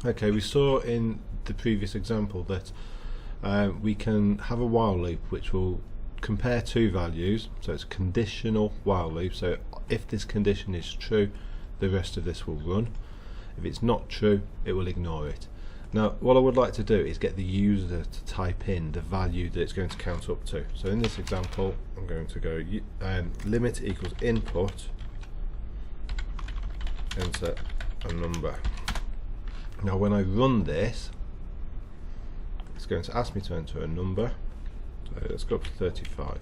Okay, we saw in the previous example that we can have a while loop which will compare two values, so it's a conditional while loop. So if this condition is true, the rest of this will run. If it's not true, it will ignore it. Now what I would like to do is get the user to type in the value that it's going to count up to. So in this example I'm going to go limit equals input, enter a number. Now when I run this, it's going to ask me to enter a number. So let's go up to 35.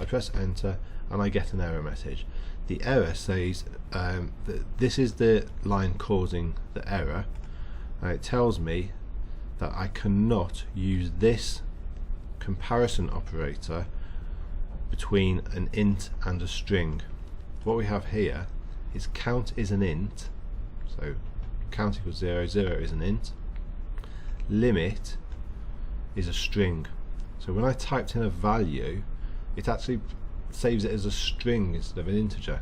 I press enter and I get an error message. The error says that this is the line causing the error, and it tells me that I cannot use this comparison operator between an int and a string. What we have here is count is an int, so count equals 0, 0 is an int, limit is a string. So when I typed in a value, it actually saves it as a string instead of an integer.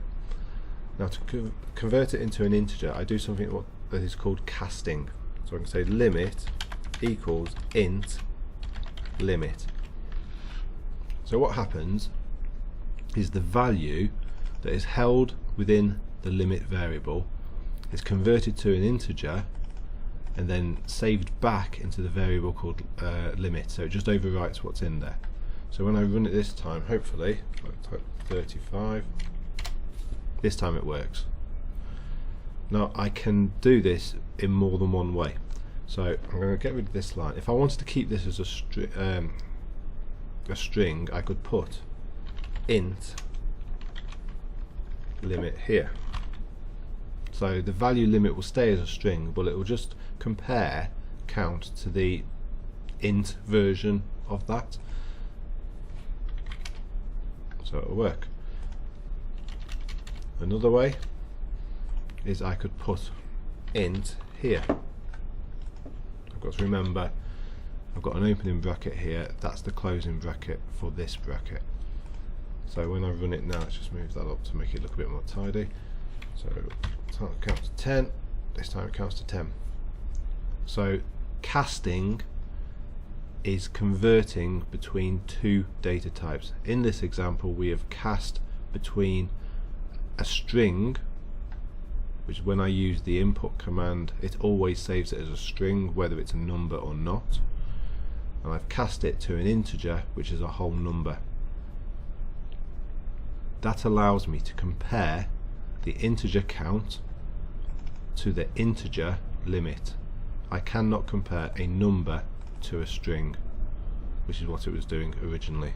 Now to convert it into an integer, I do something that is called casting. So I can say limit equals int limit. So what happens is the value that is held within the limit variable is converted to an integer and then saved back into the variable called limit. So it just overwrites what's in there. So when I run it this time, hopefully, I'll type 35, this time it works. Now I can do this in more than one way. So I'm going to get rid of this line. If I wanted to keep this as a string, I could put int limit here. So the value limit will stay as a string, but it will just compare count to the int version of that. So it'll work. Another way is I could put int here. I've got to remember I've got an opening bracket here, that's the closing bracket for this bracket. So when I run it now, let's just move that up to make it look a bit more tidy. So it counts to 10, this time it counts to 10. So casting is converting between two data types. In this example we have cast between a string, which when I use the input command it always saves it as a string whether it's a number or not, and I've cast it to an integer which is a whole number. That allows me to compare the integer count to the integer limit. I cannot compare a number to a string, which is what it was doing originally.